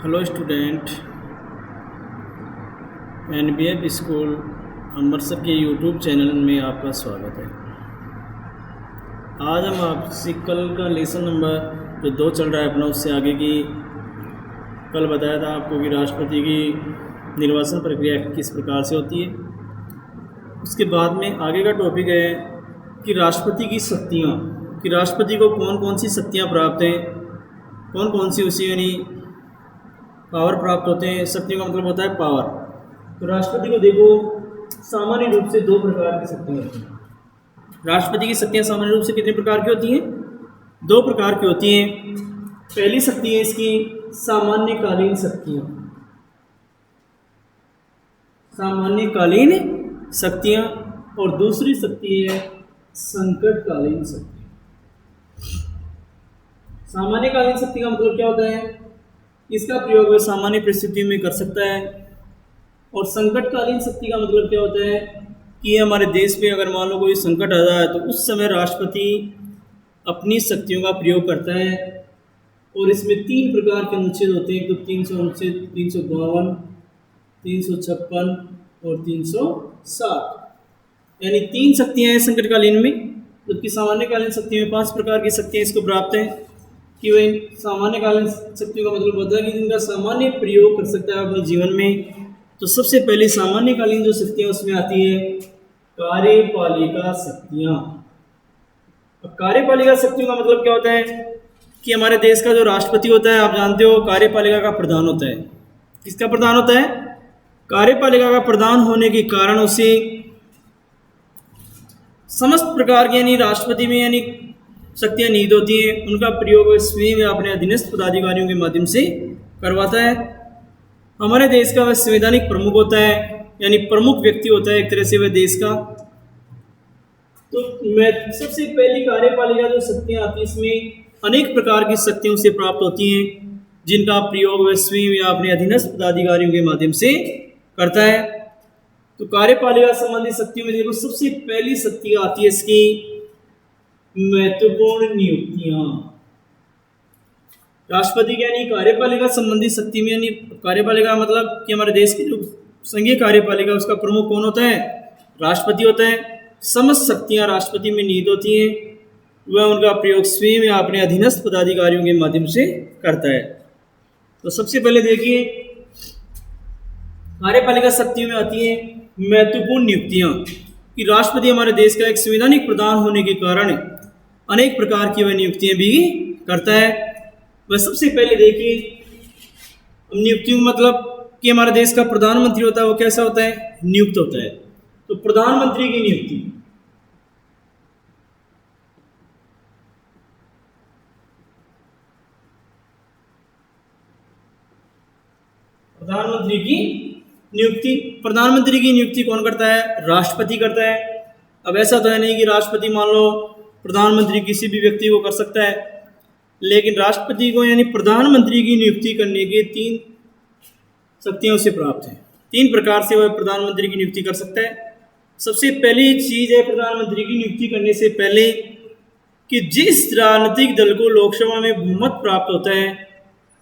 Hello student, NBF school Amritsar के YouTube channel में आपका स्वागत है। आज हम आपसे कल का लेसन नंबर जो 2 चल रहा है अपना, उससे आगे की कल बताया था आपको कि राष्ट्रपति की निर्वाचन प्रक्रिया किस प्रकार से होती है। उसके बाद में आगे का टॉपिक है कि राष्ट्रपति की शक्तियाँ, कि राष्ट्रपति को कौन कौन सी शक्तियाँ प्राप्त हैं, कौन कौन सी उसी यानी पावर प्राप्त होते हैं। शक्तियों का मतलब होता है पावर। तो राष्ट्रपति को देखो, सामान्य रूप से 2 प्रकार की शक्तियाँ होती हैं। राष्ट्रपति की शक्तियाँ सामान्य रूप से कितने प्रकार की होती हैं? 2 प्रकार की होती हैं। पहली शक्ति है इसकी सामान्यकालीन शक्तियाँ, सामान्यकालीन शक्तियाँ, और दूसरी शक्ति है संकटकालीन शक्ति। सामान्यकालीन शक्ति का मतलब क्या होता है? इसका प्रयोग वह सामान्य परिस्थितियों में कर सकता है। और संकटकालीन शक्ति का मतलब क्या होता है कि हमारे देश में अगर मान लो कोई संकट आ जाए तो उस समय राष्ट्रपति अपनी शक्तियों का प्रयोग करता है। और इसमें 3 प्रकार के अनुच्छेद होते हैं, तो 300 अनुच्छेद, 352, 356 और 360, यानी 3 शक्तियाँ हैं संकटकालीन में। जबकि सामान्यकालीन शक्ति में 5 प्रकार की शक्तियाँ इसको प्राप्त हैं। कि वह सामान्यकालीन शक्तियों का मतलब होता है कि जिनका सामान्य प्रयोग कर सकता है अपने जीवन में। तो सबसे पहले सामान्यकालीन जो शक्तियाँ उसमें आती है कार्यपालिका शक्तियाँ। अब कार्यपालिका शक्तियों का मतलब क्या होता है कि हमारे देश का जो राष्ट्रपति होता है, आप जानते हो, कार्यपालिका का प्रधान होता है। किसका प्रधान होता है? कार्यपालिका का प्रधान होने के कारण उसे समस्त प्रकार के यानी राष्ट्रपति में यानी शक्तियाँ निहित होती हैं, उनका प्रयोग वह स्वयं या अपने अधीनस्थ पदाधिकारियों के माध्यम से करवाता है। हमारे देश का वह संवैधानिक प्रमुख होता है, यानी प्रमुख व्यक्ति होता है एक तरह से वह देश का। तो मैं सबसे पहली कार्यपालिका जो शक्तियाँ आती हैं, इसमें अनेक प्रकार की शक्तियों से प्राप्त होती हैं, जिनका प्रयोग वह स्वयं या अपने अधीनस्थ पदाधिकारियों के माध्यम से करता है। तो कार्यपालिका संबंधी शक्तियों में देखो, सबसे पहली शक्ति आती है इसकी महत्वपूर्ण नियुक्तियां। राष्ट्रपति की यानी कार्यपालिका संबंधी शक्ति में, यानी कार्यपालिका मतलब कि हमारे देश की जो संघीय कार्यपालिका उसका प्रमुख कौन होता है? राष्ट्रपति होता है। समस्त शक्तियां राष्ट्रपति में निहित होती हैं, वह उनका प्रयोग स्वयं या अपने अधीनस्थ पदाधिकारियों के माध्यम से करता है। तो सबसे पहले देखिए, कार्यपालिका शक्तियों में आती है महत्वपूर्ण नियुक्तियां, कि राष्ट्रपति हमारे देश का एक संवैधानिक प्रधान होने के कारण अनेक प्रकार की वह नियुक्तियां भी करता है। वह सबसे पहले देखिए, नियुक्तियों मतलब कि हमारे देश का प्रधानमंत्री होता है, वो कैसा होता है? नियुक्त होता है। तो प्रधानमंत्री की नियुक्ति, प्रधानमंत्री की नियुक्ति कौन करता है? राष्ट्रपति करता है। अब ऐसा तो है नहीं कि राष्ट्रपति मान लो प्रधानमंत्री किसी भी व्यक्ति को कर सकता है, लेकिन राष्ट्रपति को यानी प्रधानमंत्री की नियुक्ति करने के 3 शक्तियां उसे प्राप्त हैं। 3 प्रकार से वह प्रधानमंत्री की नियुक्ति कर सकता है। सबसे पहली चीज है प्रधानमंत्री की नियुक्ति करने से पहले कि जिस राजनीतिक दल को लोकसभा में बहुमत प्राप्त होता है,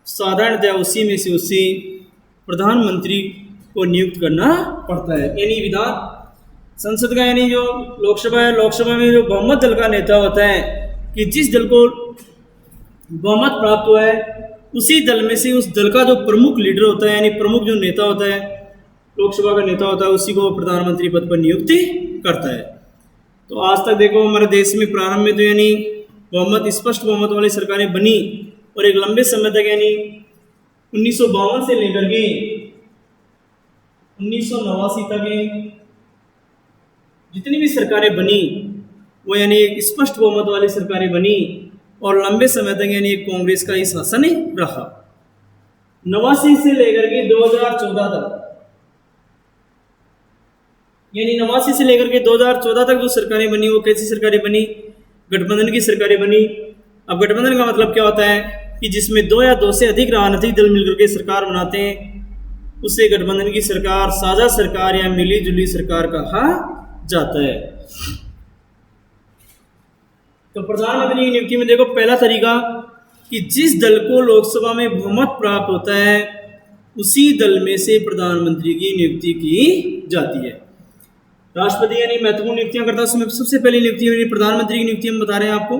साधारणतः उसी में से उसे प्रधानमंत्री को नियुक्त करना पड़ता है। यानी विधान संसद का यानी जो लोकसभा है, लोकसभा में जो बहुमत दल का नेता होता है, कि जिस दल को बहुमत प्राप्त हुआ है उसी दल में से उस दल का जो प्रमुख लीडर होता है, यानी प्रमुख जो नेता होता है, लोकसभा का नेता होता है, उसी को प्रधानमंत्री पद पर नियुक्ति करता है। तो आज तक देखो हमारे देश में प्रारंभ में तो यानी स्पष्ट बहुमत वाली सरकारें बनी, और एक लंबे समय तक यानी 1952 से लेकर के 1989 तक जितनी भी सरकारें बनी वो यानी एक स्पष्ट बहुमत वाली सरकारें बनी, और लंबे समय तक यानी कांग्रेस का ही शासन रहा। 89 से लेकर के 2014 तक, यानी 89 से लेकर के 2014 तक जो सरकारें बनी वो कैसी सरकारें बनी? गठबंधन की सरकारें बनी। अब गठबंधन का मतलब क्या होता है कि जिसमें 2 या 2 से अधिक राजनीतिक दल मिलकर के सरकार बनाते हैं, उसे गठबंधन की सरकार, साझा सरकार या मिली जुली सरकार कहा जाता है। तो प्रधानमंत्री की नियुक्ति में देखो, पहला तरीका कि जिस दल को लोकसभा में बहुमत प्राप्त होता है उसी दल में से प्रधानमंत्री की नियुक्ति की जाती है। राष्ट्रपति यानी महत्वपूर्ण नियुक्तियां करता है, उसमें सबसे पहली नियुक्ति यानी प्रधानमंत्री की नियुक्ति हम बता रहे हैं आपको।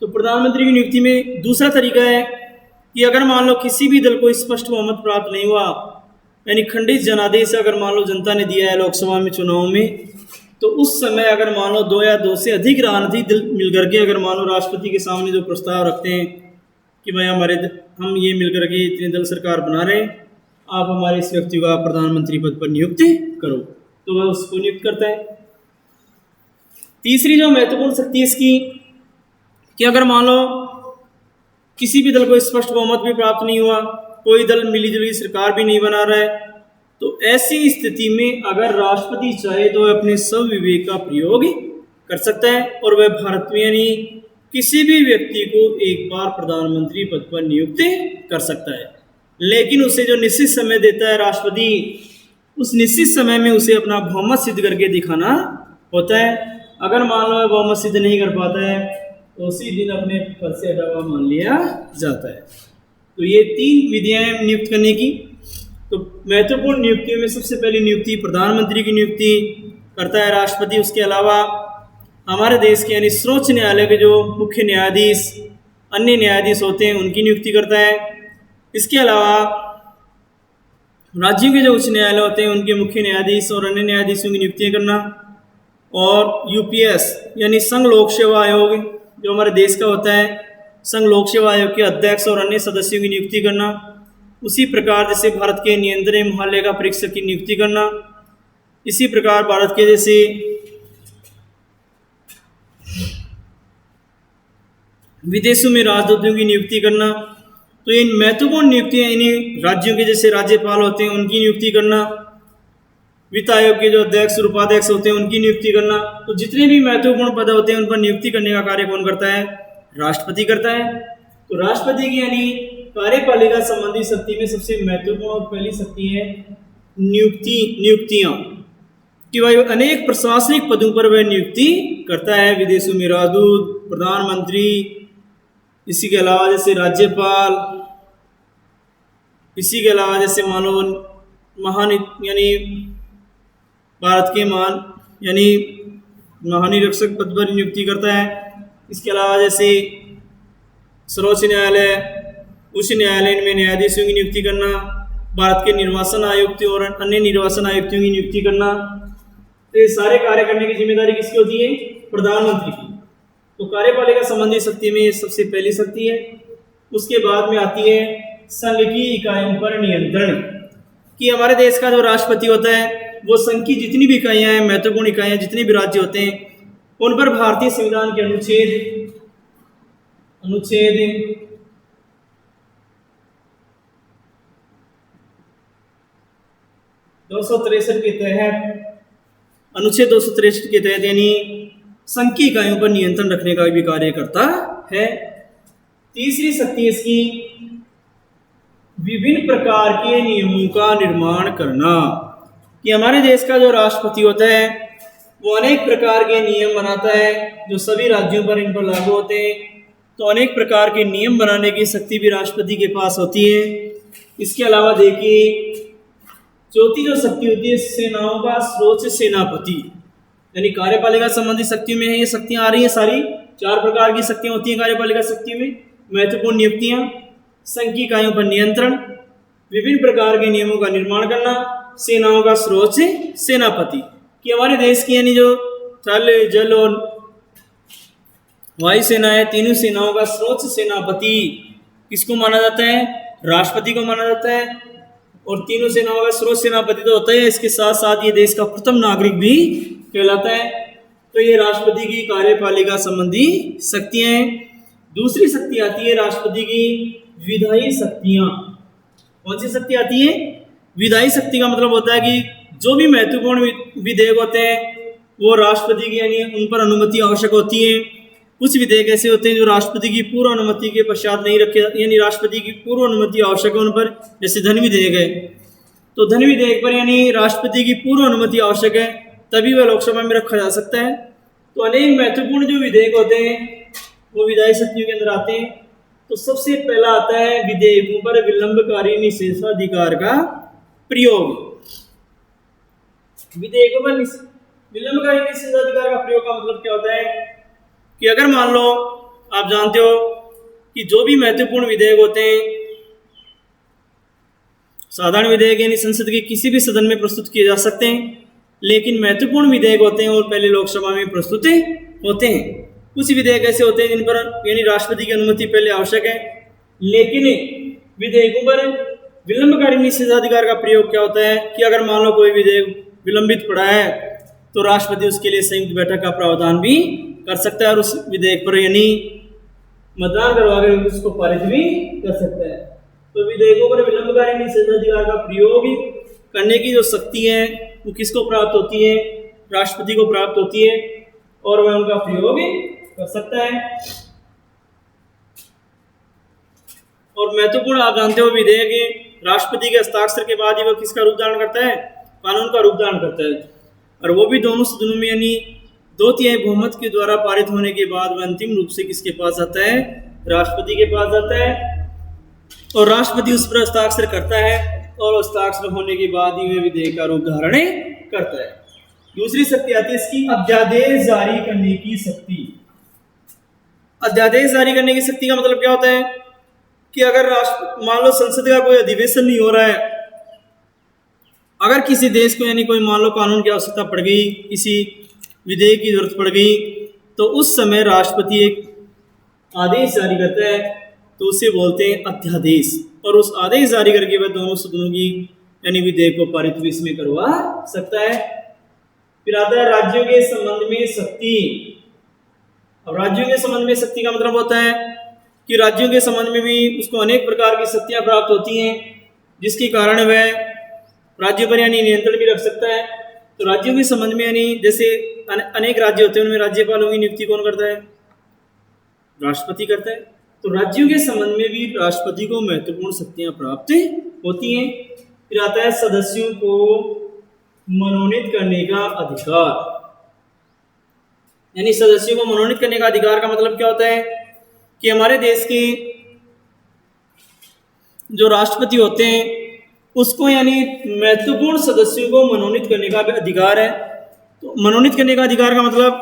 तो प्रधानमंत्री की नियुक्ति में दूसरा तरीका है कि अगर मान लो किसी भी दल को स्पष्ट बहुमत प्राप्त नहीं हुआ, यानी खंडित जनादेश अगर मान लो जनता ने दिया है लोकसभा में चुनाव में, तो उस समय अगर मान लो 2 या 2 से अधिक राजनीतिक दल मिलकर के अगर मान लो राष्ट्रपति के सामने जो प्रस्ताव रखते हैं कि भाई हम ये मिलकर के इतने दल सरकार बना रहे हैं, आप हमारे इस व्यक्ति को आप प्रधानमंत्री पद पर नियुक्त करो, तो वह उसको नियुक्त करता है। तीसरी जो महत्वपूर्ण शक्ति है इसकी कि अगर मान लो किसी भी दल को स्पष्ट बहुमत भी प्राप्त नहीं हुआ, कोई दल मिलीजुली सरकार भी नहीं बना रहा है, तो ऐसी स्थिति में अगर राष्ट्रपति चाहे तो अपने सब विवेक का प्रयोग कर सकता है और वह भारत में यानी किसी भी व्यक्ति को एक बार प्रधानमंत्री पद पर नियुक्त कर सकता है। लेकिन उसे जो निश्चित समय देता है राष्ट्रपति, उस निश्चित समय में उसे अपना बहुमत सिद्ध करके दिखाना होता है। अगर मान लो बहुमत सिद्ध नहीं कर पाता है तो उसी दिन अपने पद से हटा हुआ मान लिया जाता है। तो ये 3 विधियां हैं नियुक्त करने की। तो महत्वपूर्ण नियुक्तियों में सबसे पहली नियुक्ति प्रधानमंत्री की नियुक्ति करता है राष्ट्रपति। उसके अलावा हमारे देश के यानी सर्वोच्च न्यायालय के जो मुख्य न्यायाधीश, अन्य न्यायाधीश होते हैं, उनकी नियुक्ति करता है। इसके अलावा राज्यों के जो उच्च न्यायालय होते हैं उनके मुख्य न्यायाधीश और अन्य न्यायाधीशों की नियुक्तियां करना, और यूपीएस यानी संघ लोक सेवा आयोग जो हमारे देश का होता है, संघ लोक सेवा आयोग के अध्यक्ष और अन्य सदस्यों की नियुक्ति करना। उसी प्रकार जैसे भारत के नियंत्रण महालेखा परीक्षक की नियुक्ति करना, इसी प्रकार भारत के जैसे विदेशों में राजदूतों की नियुक्ति करना। तो इन महत्वपूर्ण नियुक्तियां इन्हीं राज्यों के जैसे राज्यपाल होते हैं उनकी नियुक्ति करना, वित्त आयोग के जो अध्यक्ष और उपाध्यक्ष होते हैं उनकी नियुक्ति करना। तो जितने भी महत्वपूर्ण पद होते हैं उन पर नियुक्ति करने का कार्य कौन करता है? राष्ट्रपति करता है। तो राष्ट्रपति की यानी कार्यपालिका संबंधी शक्ति में सबसे महत्वपूर्ण और पहली शक्ति है नियुक्तियां, कि भाई अनेक प्रशासनिक पदों पर वह नियुक्ति करता है। विदेशों में राजदूत, प्रधानमंत्री, इसी के अलावा जैसे राज्यपाल, इसी के अलावा जैसे मान लो महान यानी भारत के महान यानी महानिरीक्षक पद पर नियुक्ति करता है। इसके अलावा जैसे सर्वोच्च न्यायालय, उच्च न्यायालय में न्यायाधीशों की नियुक्ति करना, भारत के निर्वाचन आयुक्त और अन्य निर्वाचन आयुक्तों की नियुक्ति करना। तो ये सारे कार्य करने की जिम्मेदारी किसकी होती है? प्रधानमंत्री की। तो कार्यपालिका संबंधी शक्ति में सबसे पहली शक्ति है। उसके बाद में आती है संघ की इकाइयों पर नियंत्रण, कि हमारे देश का जो राष्ट्रपति होता है वो संघ की जितनी भी इकाइयां हैं, महत्वपूर्ण इकाइयां, जितने भी राज्य होते हैं उन पर भारतीय संविधान के अनुच्छेद 263 के तहत, अनुच्छेद 263 के तहत यानी संघ की इकाइयों पर नियंत्रण रखने का भी कार्य करता है। तीसरी शक्ति इसकी विभिन्न प्रकार के नियमों का निर्माण करना, कि हमारे देश का जो राष्ट्रपति होता है वो अनेक प्रकार के नियम बनाता है जो सभी राज्यों पर इन पर लागू होते हैं। तो अनेक प्रकार के नियम बनाने की शक्ति भी राष्ट्रपति के पास होती है। इसके अलावा देखिए चौथी जो शक्ति होती है सेनाओं का सर्वोच्च सेनापति, यानी कार्यपालिका संबंधी शक्तियों में ये शक्तियां आ रही हैं सारी। 4 प्रकार की शक्तियां होती हैं कार्यपालिका शक्ति में। महत्वपूर्ण नियुक्तियां, संघ की इकाइयों पर नियंत्रण, विभिन्न प्रकार के नियमों का निर्माण करना, सेनाओं का सर्वोच्च सेनापति, कि हमारे देश की यानी जो थल, जल और वायु सेना है, तीनों सेनाओं का सर्वोच्च सेनापति किसको माना जाता है? राष्ट्रपति को माना जाता है। और तीनों सेनाओं का सर्वोच्च सेनापति तो होता है, इसके साथ साथ ये देश का प्रथम नागरिक भी कहलाता है। तो ये राष्ट्रपति की कार्यपालिका संबंधी शक्तियां हैं। दूसरी शक्ति आती है राष्ट्रपति की विधायी शक्तियां। कौन सी शक्ति आती है? विधायी शक्ति का मतलब होता है कि जो भी महत्वपूर्ण विधेयक होते हैं वो राष्ट्रपति की यानी उन पर अनुमति आवश्यक होती है। कुछ विधेयक ऐसे होते हैं जो राष्ट्रपति की पूर्व अनुमति के पश्चात नहीं रखे, यानी राष्ट्रपति की पूर्व अनुमति आवश्यक है उन पर, जैसे धन विधेयक है। तो धन विधेयक पर यानी राष्ट्रपति की पूर्व अनुमति आवश्यक है, तभी वह लोकसभा में रखा जा सकता है। तो अनेक महत्वपूर्ण जो विधेयक होते हैं वो विधायी शक्तियों के अंदर आते हैं। तो सबसे पहला आता है विधेयकों पर विलंबकारी निषेधाधिकार का प्रयोग। विधेयकों पर विलंबकारी निषेधाधिकार का प्रयोग का मतलब क्या होता है कि अगर मान लो आप जानते हो कि जो भी महत्वपूर्ण विधेयक होते हैं, साधारण विधेयक यानी संसद के किसी भी सदन में प्रस्तुत किए जा सकते हैं, लेकिन महत्वपूर्ण विधेयक होते हैं और पहले लोकसभा में प्रस्तुत होते हैं। कुछ विधेयक ऐसे होते हैं जिन पर यानी राष्ट्रपति की अनुमति पहले आवश्यक है, लेकिन विधेयकों पर विलंबकारी निषेधाधिकार का प्रयोग क्या होता है कि अगर मान लो कोई विधेयक विलंबित पड़ा है तो राष्ट्रपति उसके लिए संयुक्त बैठक का प्रावधान भी कर सकता है और उस विधेयक पर यानी मतदान करवा कर उसको पारित भी कर सकता है। तो विधेयकों पर विलंबकारी निषेधाधिकार का प्रयोग करने की जो शक्ति है वो किसको प्राप्त होती है? राष्ट्रपति को प्राप्त होती है और वह उनका प्रयोग कर सकता है। और महत्वपूर्ण आप जानते हो विधेयक राष्ट्रपति के हस्ताक्षर के बाद ही वह किसका रूप धारण करता है? कानून का रूप धारण करता है, और वो भी दोनों सदनों में यानी 2/3 बहुमत के द्वारा पारित होने के बाद वह अंतिम रूप से किसके पास आता है? राष्ट्रपति के पास आता है, और राष्ट्रपति उस पर हस्ताक्षर करता है और हस्ताक्षर होने के बाद ही वह विधेयक का रूप धारण करता है। दूसरी शक्ति आती है इसकी अध्यादेश जारी करने की शक्ति। अध्यादेश जारी करने की शक्ति का मतलब क्या होता है कि अगर मान लो संसद का कोई अधिवेशन नहीं हो रहा है, अगर किसी देश को यानी कोई मान लो कानून की आवश्यकता पड़ गई, किसी विधेयक की जरूरत पड़ गई, तो उस समय राष्ट्रपति एक आदेश जारी करता है, तो उसे बोलते हैं अध्यादेश, और उस आदेश जारी करके वह दोनों सदनों की यानी विधेयक को पारित भी इसमें करवा सकता है। फिर आता है राज्यों के संबंध में शक्ति। अब राज्यों के संबंध में शक्ति का मतलब होता है कि राज्यों के संबंध में भी उसको अनेक प्रकार की शक्तियां प्राप्त होती हैं, जिसके कारण वह राज्यों पर यानी नियंत्रण भी रख सकता है। तो राज्यों के संबंध में यानी जैसे अनेक राज्य होते हैं, उनमें राज्यपालों की नियुक्ति कौन करता है? राष्ट्रपति करता है। तो राज्यों के संबंध में भी राष्ट्रपति को महत्वपूर्ण शक्तियां प्राप्त होती हैं। फिर आता है सदस्यों को मनोनीत करने का अधिकार। यानी सदस्यों को मनोनीत करने का अधिकार का मतलब क्या होता है कि हमारे देश के जो राष्ट्रपति होते हैं उसको यानी महत्वपूर्ण सदस्यों को मनोनीत करने का भी अधिकार है। तो मनोनीत करने का अधिकार का मतलब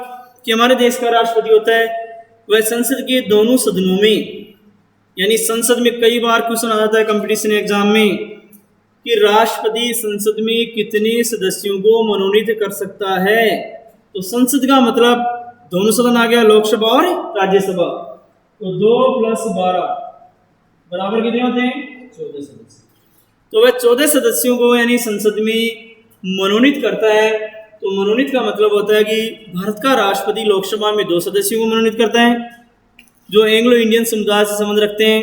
कि हमारे देश का राष्ट्रपति होता है वह संसद के दोनों सदनों में, यानी संसद में कई बार क्वेश्चन आ जाता है कंपटीशन एग्जाम में कि राष्ट्रपति संसद में कितने सदस्यों को मनोनीत कर सकता है। तो संसद का मतलब दोनों सदन आ गया, लोकसभा और राज्यसभा। तो 2 + 12 बराबर कितने होते हैं? 14 सदस्य। तो वह 14 सदस्यों को यानी संसद में मनोनीत करता है। तो मनोनीत का मतलब होता है कि भारत का राष्ट्रपति लोकसभा में 2 सदस्यों को मनोनीत करता है जो एंग्लो इंडियन समुदाय से संबंध रखते हैं,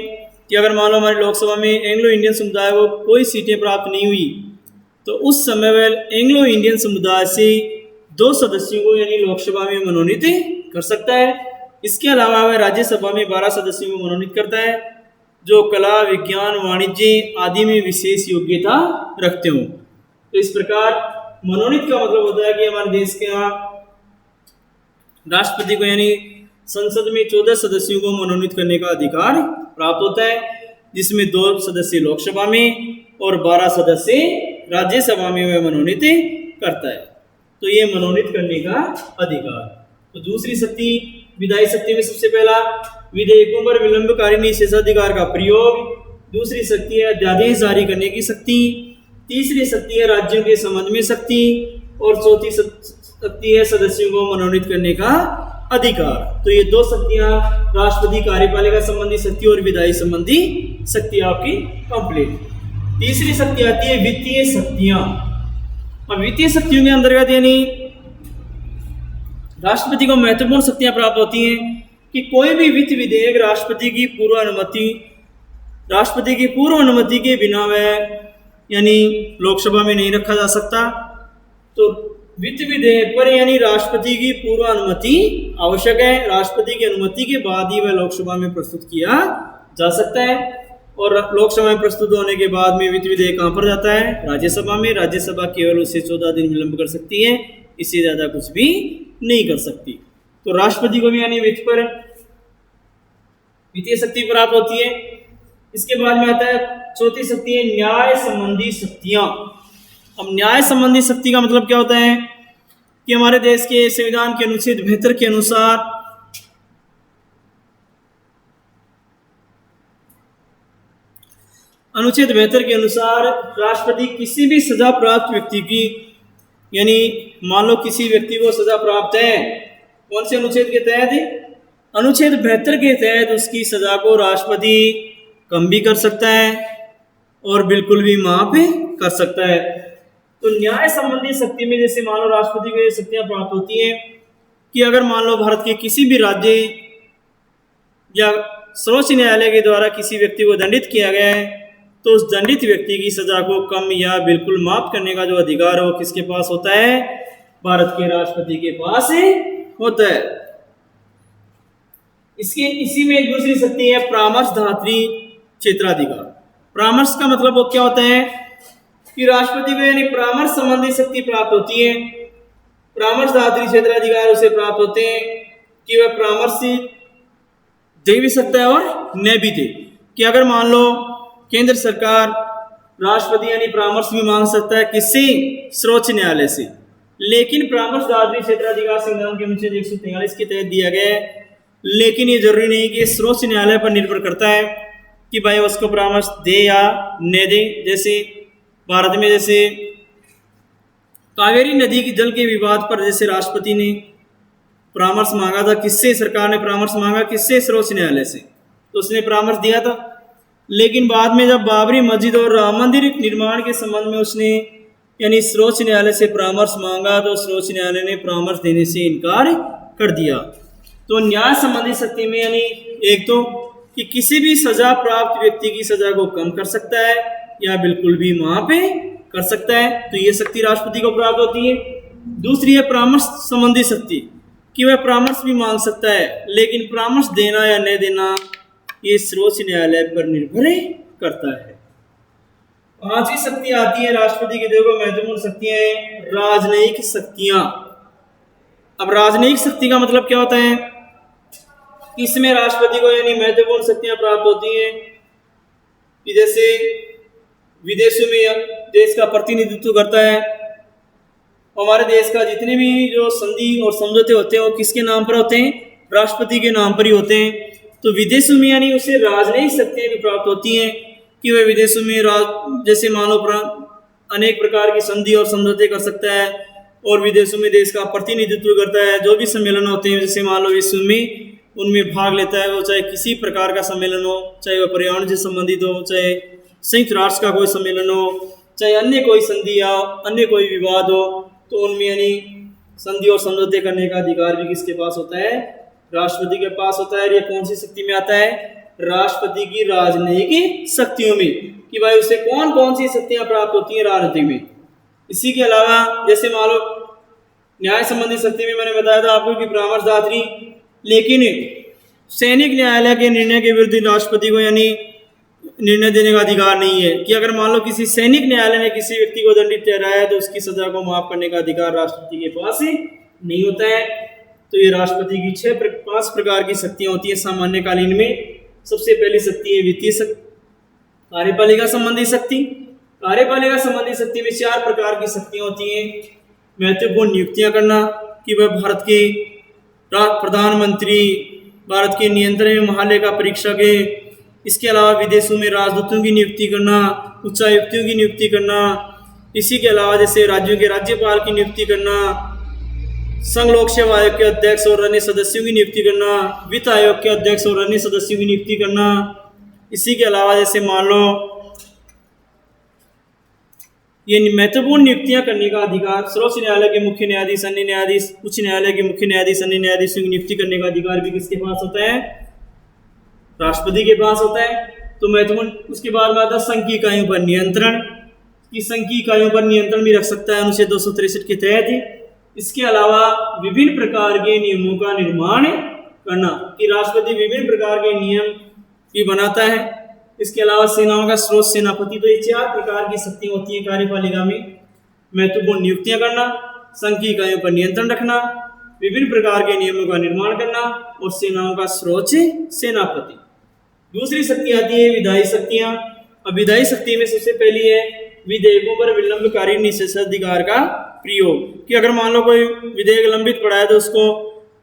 कि अगर मान लो हमारी लोकसभा में एंग्लो इंडियन समुदाय को कोई सीटें प्राप्त नहीं हुई तो उस समय वह एंग्लो इंडियन समुदाय से 2 सदस्यों को यानी लोकसभा में मनोनीत कर सकता है। इसके अलावा वह राज्यसभा में 12 सदस्यों को मनोनीत करता है जो कला, विज्ञान, वाणिज्य आदि में विशेष योग्यता रखते हो। तो इस प्रकार मनोनीत का मतलब होता है कि हमारे देश के यहाँ राष्ट्रपति को यानी संसद में 14 सदस्यों को मनोनीत करने का अधिकार प्राप्त होता है, जिसमें 2 सदस्य लोकसभा में और 12 सदस्य राज्यसभा में वह मनोनीत करता है। तो ये मनोनीत करने का अधिकार। तो दूसरी शक्ति विधायी शक्ति में सबसे पहला विधेयकों पर विलंबकारी निषेधाधिकार का प्रयोग, दूसरी शक्ति है अध्यादेश जारी करने की शक्ति, तीसरी शक्ति है राज्यों के संबंध में शक्ति, और चौथी शक्ति है सदस्यों को मनोनीत करने का अधिकार। तो ये 2 शक्तियां राष्ट्रपति कार्यपालिका संबंधी शक्ति और विधायी संबंधी शक्ति आपकी कंप्लीट। तीसरी शक्ति आती है वित्तीय शक्तियां। अब वित्तीय शक्तियों के अंतर्गत यानी राष्ट्रपति को महत्वपूर्ण शक्तियां प्राप्त होती हैं कि कोई भी वित्त विधेयक राष्ट्रपति की पूर्व अनुमति के बिना वह यानी लोकसभा में नहीं रखा जा सकता। तो वित्त विधेयक पर यानी राष्ट्रपति की पूर्व अनुमति आवश्यक है। राष्ट्रपति की अनुमति के बाद ही वह लोकसभा में प्रस्तुत किया जा सकता है, और लोकसभा में प्रस्तुत होने के बाद में वित्त विधेयक कहाँ पर जाता है? राज्यसभा में। राज्यसभा केवल उसे 14 दिन विलंब कर सकती है, इससे ज़्यादा कुछ भी नहीं कर सकती। तो राष्ट्रपति को भी यानी वित्त पर वित्तीय शक्ति प्राप्त होती है। इसके बाद में आता है चौथी शक्ति है न्याय संबंधी शक्तियां। अब न्याय संबंधी शक्ति का मतलब क्या होता है कि हमारे देश के संविधान के अनुच्छेद 72 के अनुसार राष्ट्रपति किसी भी सजा प्राप्त व्यक्ति की, यानी मान लो किसी व्यक्ति को सजा प्राप्त है, कौन से अनुच्छेद के तहत? अनुच्छेद 72 के तहत उसकी सजा को राष्ट्रपति कम भी कर सकता है और बिल्कुल भी माफ कर सकता है। तो न्याय संबंधी शक्ति में जैसे मान लो राष्ट्रपति को ये शक्तियां प्राप्त होती हैं कि अगर मान लो भारत के किसी भी राज्य या सर्वोच्च न्यायालय के द्वारा किसी व्यक्ति को दंडित किया गया है तो उस दंडित व्यक्ति की सजा को कम या बिल्कुल माफ करने का जो अधिकार है वो किसके पास होता है? भारत के राष्ट्रपति के पास होता है। इसी में एक दूसरी शक्ति है परामर्शदात्री क्षेत्राधिकार। परामर्श का मतलब वो क्या होता है कि राष्ट्रपति को यानी परामर्श संबंधी शक्ति प्राप्त होती है। परामर्शदात्री क्षेत्राधिकार उसे प्राप्त होते हैं कि वह परामर्श दे भी सकता है और न भी दे। कि अगर मान लो केंद्र सरकार राष्ट्रपति यानी परामर्श भी मांग सकता है किसी सर्वोच्च न्यायालय से, लेकिन परामर्शदात्री क्षेत्राधिकार संविधान के अनुच्छेद 143 के तहत दिया गया है। लेकिन ये जरूरी नहीं कि सर्वोच्च न्यायालय पर निर्भर करता है कि भाई उसको परामर्श दे या न दे। जैसे भारत में जैसे कावेरी नदी की जल के विवाद पर जैसे राष्ट्रपति ने परामर्श मांगा था, किससे? सरकार ने परामर्श मांगा किससे? सर्वोच्च न्यायालय से। तो उसने परामर्श दिया था। लेकिन बाद में जब बाबरी मस्जिद और राम मंदिर निर्माण के संबंध में उसने यानी सर्वोच्च न्यायालय से परामर्श मांगा तो सर्वोच्च न्यायालय ने परामर्श देने से इनकार कर दिया। तो न्याय संबंधी शक्ति में यानी एक तो कि किसी भी सजा प्राप्त व्यक्ति की सजा को कम कर सकता है या बिल्कुल भी माफ कर सकता है, तो ये शक्ति राष्ट्रपति को प्राप्त होती है। दूसरी है परामर्श संबंधी शक्ति कि वह परामर्श भी मांग सकता है, लेकिन परामर्श देना या न देना ये सर्वोच्च न्यायालय पर निर्भर करता है। पांचवी शक्ति आती है राष्ट्रपति की देखो महत्वपूर्ण शक्तियां हैं राजनयिक शक्तियां। अब राजनयिक शक्ति का मतलब क्या होता है? इसमें राष्ट्रपति को यानी महत्वपूर्ण शक्तियां प्राप्त होती हैं कि जैसे विदेशों में देश का प्रतिनिधित्व करता है। हमारे देश का जितने भी जो संधि और समझौते होते हैं वो किसके नाम पर होते हैं? राष्ट्रपति के नाम पर ही होते हैं। तो विदेशों में यानी उसे राजनयिक शक्तियां भी प्राप्त होती हैं कि वह विदेशों में जैसे मानो अनेक प्रकार की संधि और समझौते कर सकता है और विदेशों में देश का प्रतिनिधित्व करता है। जो भी सम्मेलन होते हैं जैसे मान लो विश्व में उनमें भाग लेता है, वो चाहे किसी प्रकार का सम्मेलन हो, चाहे वह पर्यावरण से संबंधित हो, चाहे संयुक्त राष्ट्र का कोई सम्मेलन हो, चाहे अन्य कोई संधि या अन्य कोई विवाद हो, तो उनमें यानी संधि और समझौते करने का अधिकार भी किसके पास होता है? राष्ट्रपति के पास होता है। ये कौन सी शक्ति में आता है? राष्ट्रपति की राजनयिक शक्तियों में कि भाई उसे कौन कौन सी शक्तियां प्राप्त होती हैं राजनीति में। इसी के अलावा जैसे मान लो न्याय संबंधी शक्ति में मैंने बताया था आपको कि परामर्शदात्री, लेकिन सैनिक न्यायालय के निर्णय के विरुद्ध राष्ट्रपति को यानी निर्णय देने का अधिकार नहीं है। कि अगर मान लो किसी सैनिक न्यायालय ने किसी व्यक्ति को दंडित ठहराया है तो उसकी सजा को माफ करने का अधिकार राष्ट्रपति के पास नहीं होता है। तो ये राष्ट्रपति की 5 प्रकार की शक्तियां होती है सामान्यकालीन में। सबसे पहली शक्ति है वित्तीय शक्ति, कार्यपालिका संबंधी शक्ति। कार्यपालिका संबंधी शक्ति में 4 प्रकार की शक्तियां होती हैं। महत्वपूर्ण नियुक्तियां करना कि वह भारत के प्रधानमंत्री, भारत के नियंत्रण में महालेखा परीक्षक है। इसके अलावा विदेशों में राजदूतों की नियुक्ति करना, उच्चायुक्तों की नियुक्ति करना। इसी के अलावा जैसे राज्यों के राज्यपाल की नियुक्ति करना, संघ लोक सेवा आयोग के अध्यक्ष और अन्य सदस्यों की नियुक्ति करना, वित्त आयोग के अध्यक्ष और अन्य सदस्यों की नियुक्ति करना। इसी के अलावा जैसे मान लो ये महत्वपूर्ण नियुक्तियां करने का अधिकार सर्वोच्च न्यायालय के मुख्य न्यायाधीश, अन्य न्यायाधीश, उच्च न्यायालय के मुख्य न्यायाधीश, अन्य न्यायाधीशों की नियुक्ति करने का अधिकार भी किसके पास होता है? राष्ट्रपति के पास होता है। तो महत्वपूर्ण उसके बाद में आता है संघ की इकाइयों पर नियंत्रण, कि संघ की इकाइयों पर नियंत्रण भी रख सकता है अनुच्छेद 263 के तहत। इसके अलावा विभिन्न प्रकार के नियमों का निर्माण करना, कि राष्ट्रपति विभिन्न प्रकार के नियम भी बनाता है। इसके अलावा सेनाओं का स्रोत सेनापति। तो ये 4 प्रकार की शक्तियां होती हैं कार्यपालिका में। महत्वपूर्ण नियुक्तियां करना, संघ की इकाइयों पर नियंत्रण रखना, विभिन्न प्रकार के नियमों का निर्माण करना और सेनाओं का स्रोत सेनापति। दूसरी शक्ति आती है विधायी शक्तियां। अब विधायी शक्ति में सबसे पहली है विधेयकों पर विलंबकारी निषेधाधिकार का प्रयोग, कि अगर मान लो कोई विधेयक लंबित पड़ा है तो उसको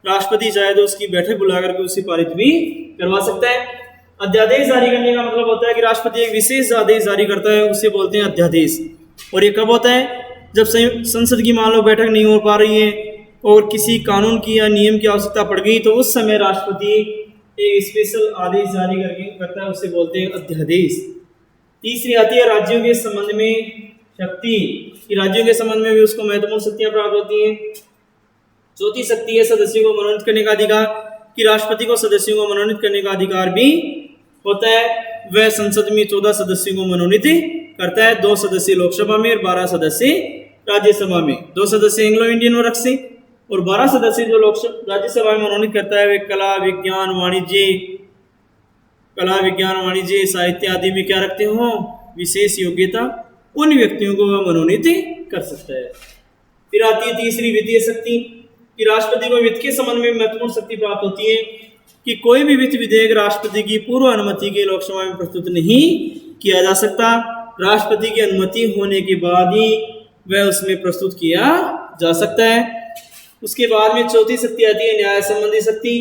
राष्ट्रपति चाहे तो उसकी बैठक बुला करके उसे पारित भी करवा सकता है। अध्यादेश जारी करने का मतलब होता है कि राष्ट्रपति एक विशेष आदेश जारी करता है, उसे बोलते हैं अध्यादेश। और ये कब होता है? जब संसद की मान लो बैठक नहीं हो पा रही है और किसी कानून की या नियम की आवश्यकता पड़ गई, तो उस समय राष्ट्रपति एक स्पेशल आदेश जारी करता है, उसे बोलते हैं अध्यादेश। तीसरी आती है राज्यों के संबंध में शक्ति, कि राज्यों के संबंध में भी उसको महत्वपूर्ण शक्तियां प्राप्त होती हैं। चौथी शक्ति है सदस्यों को मनोनीत करने का अधिकार, कि राष्ट्रपति को सदस्यों को मनोनीत करने का अधिकार भी होता है। वह संसद में 14 सदस्यों को मनोनीत करता है, 2 सदस्य लोकसभा में और 12 सदस्य राज्यसभा में। 2 सदस्य एंग्लो इंडियन वर्ग से और 12 सदस्य जो राज्यसभा में मनोनीत करता है वे कला विज्ञान वाणिज्य साहित्य आदि में क्या रखते हो विशेष योग्यता, उन व्यक्तियों को वह मनोनीत कर सकता है। फिर आती है तीसरी वित्तीय शक्ति, कि राष्ट्रपति को वित्त के संबंध में महत्वपूर्ण शक्ति प्राप्त होती है, कि कोई भी वित्त विधेयक राष्ट्रपति की पूर्व अनुमति के लोकसभा में प्रस्तुत नहीं किया जा सकता, राष्ट्रपति की अनुमति होने के बाद ही वह उसमें प्रस्तुत किया जा सकता है। उसके बाद में चौथी शक्ति आती है न्याय संबंधी शक्ति,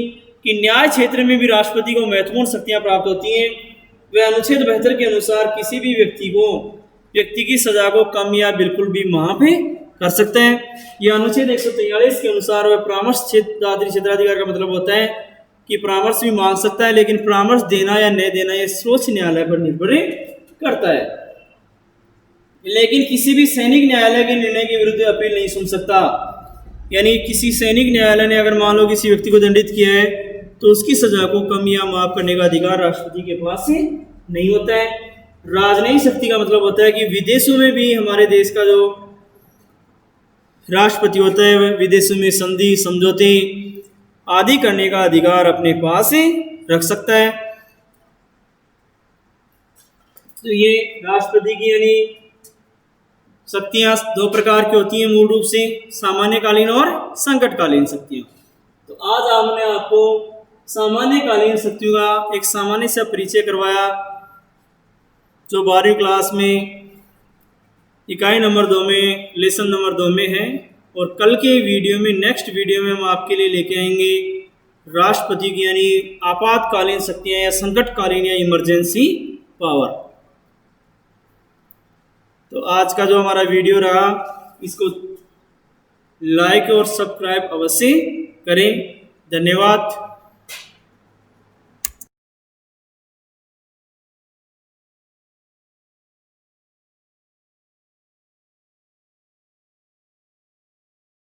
कि न्याय क्षेत्र में भी राष्ट्रपति को महत्वपूर्ण शक्तियां प्राप्त होती हैं। वह अनुच्छेद 72 के अनुसार किसी भी व्यक्ति की सजा को कम या बिल्कुल भी माफ कर सकते हैं। यह अनुच्छेद 143 के अनुसार वह परामर्श क्षेत्राधिकार का मतलब होता है कि परामर्श भी मांग सकता है, लेकिन परामर्श देना या न देना यह सर्वोच्च न्यायालय पर निर्भर करता है। लेकिन किसी भी सैनिक न्यायालय के निर्णय के विरुद्ध अपील नहीं सुन सकता, यानी किसी सैनिक न्यायालय ने अगर मान लो किसी व्यक्ति को दंडित किया है तो उसकी सजा को कम या माफ करने का अधिकार राष्ट्रपति के पास नहीं होता है। राजनयिक शक्ति का मतलब होता है कि विदेशों में भी हमारे देश का जो राष्ट्रपति होता है वह विदेशों में संधि समझौते आदि करने का अधिकार अपने पास रख सकता है। तो ये राष्ट्रपति की यानी शक्तियां 2 प्रकार की होती हैं मूल रूप से, सामान्यकालीन और संकटकालीन शक्तियां। तो आज हमने आपको सामान्यकालीन शक्तियों का एक सामान्य सा परिचय करवाया, जो 12वीं क्लास में इकाई नंबर 2 में लेसन नंबर 2 में है। और कल के वीडियो में नेक्स्ट वीडियो में हम आपके लिए लेके आएंगे राष्ट्रपति की यानी आपातकालीन शक्तियां या संकटकालीन या इमरजेंसी पावर। तो आज का जो हमारा वीडियो रहा इसको लाइक और सब्सक्राइब अवश्य करें। धन्यवाद।